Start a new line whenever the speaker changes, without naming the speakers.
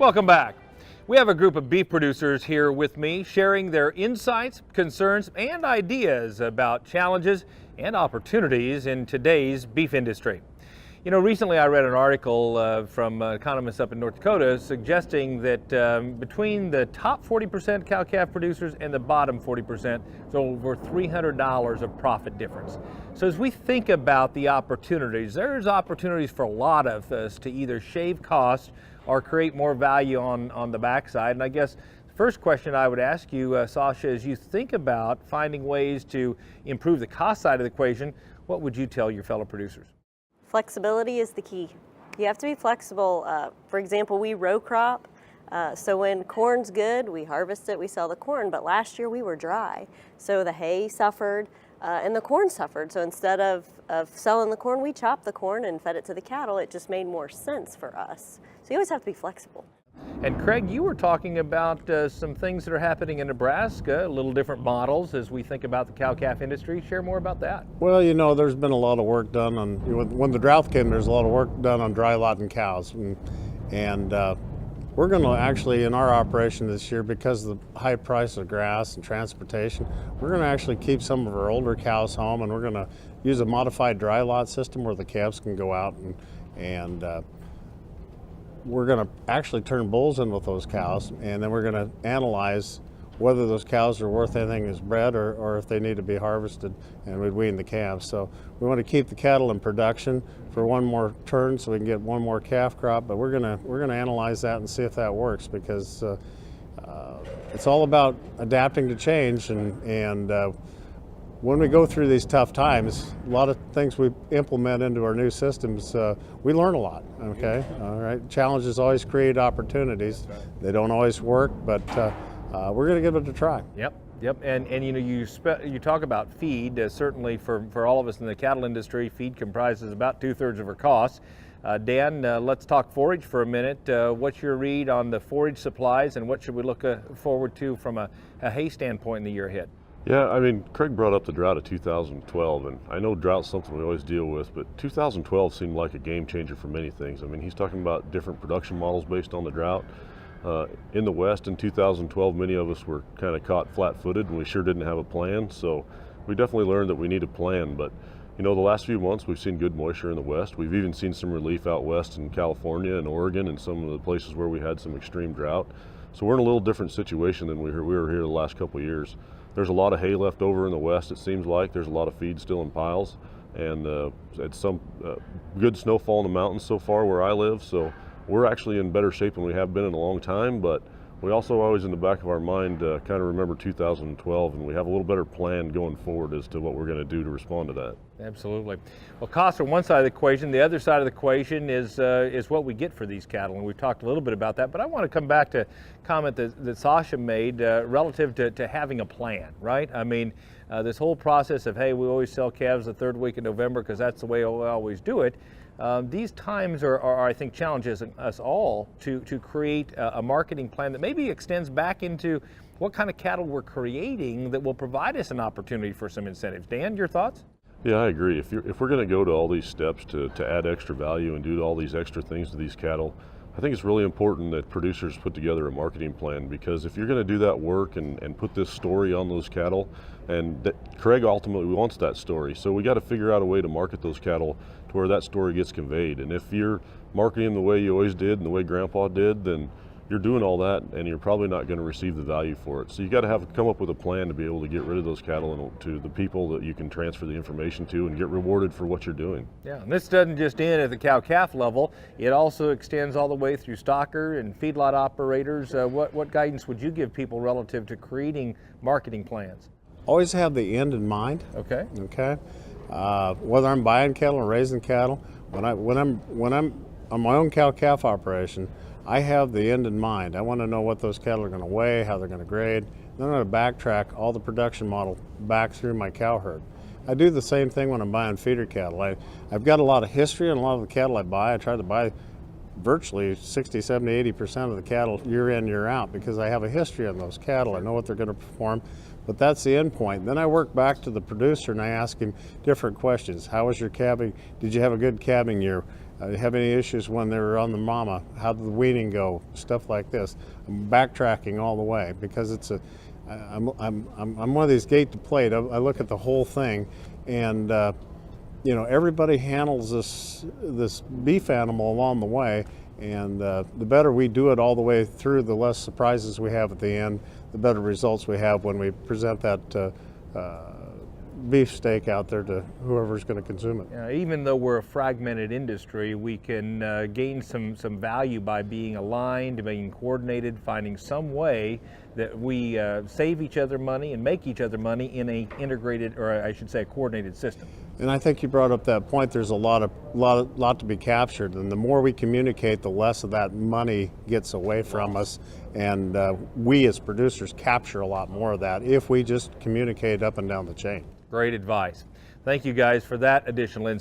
Welcome back. We have a group of beef producers here with me sharing their insights, concerns, and ideas about challenges and opportunities in today's beef industry. You know, recently I read an article from economists up in North Dakota suggesting that between the top 40% cow-calf producers and the bottom 40%, there's over $300 of profit difference. So as we think about the opportunities, there's opportunities for a lot of us to either shave costs or create more value on the backside. And I guess the first question I would ask you, Sasha, as you think about finding ways to improve the cost side of the equation, what would you tell your fellow producers?
Flexibility is the key. You have to be flexible. For example, we row crop. So when corn's good, we harvest it, we sell the corn. But last year we were dry. So the hay suffered and the corn suffered. So instead of selling the corn, we chopped the corn and fed it to the cattle. It just made more sense for us. So you always have to be flexible.
And Craig, you were talking about some things that are happening in Nebraska, a little different models as we think about the cow-calf industry. Share more about that.
Well, you know, there's been a lot of work done on, when the drought came, there's a lot of work done on Drylot and cows. And we're going to actually, in our operation this year, because of the high price of grass and transportation, we're going to actually keep some of our older cows home, and we're going to use a modified Drylot system where the calves can go out and we're going to actually turn bulls in with those cows, and then we're going to analyze whether those cows are worth anything as bred or if they need to be harvested, and we'd wean the calves. So we want to keep the cattle in production for one more turn so we can get one more calf crop, but we're going to analyze that and see if that works, because it's all about adapting to change, and when we go through these tough times, a lot of things we implement into our new systems, we learn a lot, okay? All right, challenges always create opportunities. They don't always work, but we're gonna give it a try.
Yep, and you know, you talk about feed, certainly for all of us in the cattle industry, feed comprises about 2/3 of our costs. Dan, let's talk forage for a minute. What's your read on the forage supplies, and what should we look forward to from a hay standpoint in the year ahead?
Yeah, I mean, Craig brought up the drought of 2012, and I know drought's something we always deal with, but 2012 seemed like a game changer for many things. I mean, he's talking about different production models based on the drought. In the West in 2012, many of us were kind of caught flat-footed, and we sure didn't have a plan, so we definitely learned that we need a plan. But you know, the last few months we've seen good moisture in the West. We've even seen some relief out west in California and Oregon and some of the places where we had some extreme drought. So we're in a little different situation than we were here the last couple of years. There's a lot of hay left over in the West, it seems like. There's a lot of feed still in piles, and it's some good snowfall in the mountains so far where I live, so we're actually in better shape than we have been in a long time. But we also always in the back of our mind kind of remember 2012, and we have a little better plan going forward as to what we're going to do to respond to that.
Absolutely. Well, costs are one side of the equation. The other side of the equation is what we get for these cattle, and we've talked a little bit about that. But I want to come back to a comment that Sasha made relative to having a plan, right? I mean, this whole process of, hey, we always sell calves the third week of November because that's the way we always do it. These times are, I think, challenges us all to create a marketing plan that maybe extends back into what kind of cattle we're creating that will provide us an opportunity for some incentives. Dan, your thoughts?
Yeah, I agree. If we're going to go to all these steps to add extra value and do all these extra things to these cattle, I think it's really important that producers put together a marketing plan, because if you're going to do that work and put this story on those cattle, and Craig ultimately wants that story, so we got to figure out a way to market those cattle to where that story gets conveyed. And if you're marketing the way you always did and the way Grandpa did, then you're doing all that and you're probably not going to receive the value for it. So you got to come up with a plan to be able to get rid of those cattle and to the people that you can transfer the information to and get rewarded for what you're doing.
Yeah, and this doesn't just end at the cow-calf level. It also extends all the way through stocker and feedlot operators. What guidance would you give people relative to creating marketing plans?
Always have the end in mind.
Okay.
Okay. Whether I'm buying cattle or raising cattle, when I'm on my own cow-calf operation, I have the end in mind. I want to know what those cattle are going to weigh, how they're going to grade. Then I'm going to backtrack all the production model back through my cow herd. I do the same thing when I'm buying feeder cattle. I've got a lot of history on a lot of the cattle I buy. I try to buy virtually 60, 70, 80% of the cattle year in, year out, because I have a history on those cattle. I know what they're going to perform, but that's the end point. Then I work back to the producer and I ask him different questions. How was your calving? Did you have a good calving year? have any issues when they were on the mama? How did the weaning go? Stuff like this. I'm backtracking all the way because I'm one of these gate to plate. I look at the whole thing, and you know, everybody handles this beef animal along the way, and the better we do it all the way through, the less surprises we have at the end, the better results we have when we present that beef steak out there to whoever's going to consume it.
Even though we're a fragmented industry, we can gain some value by being aligned, being coordinated, finding some way that we save each other money and make each other money in a integrated, or I should say a coordinated system.
And I think you brought up that point. There's a lot to be captured, and the more we communicate, the less of that money gets away from us, and we as producers capture a lot more of that if we just communicate up and down the chain.
Great advice. Thank you guys for that additional insight.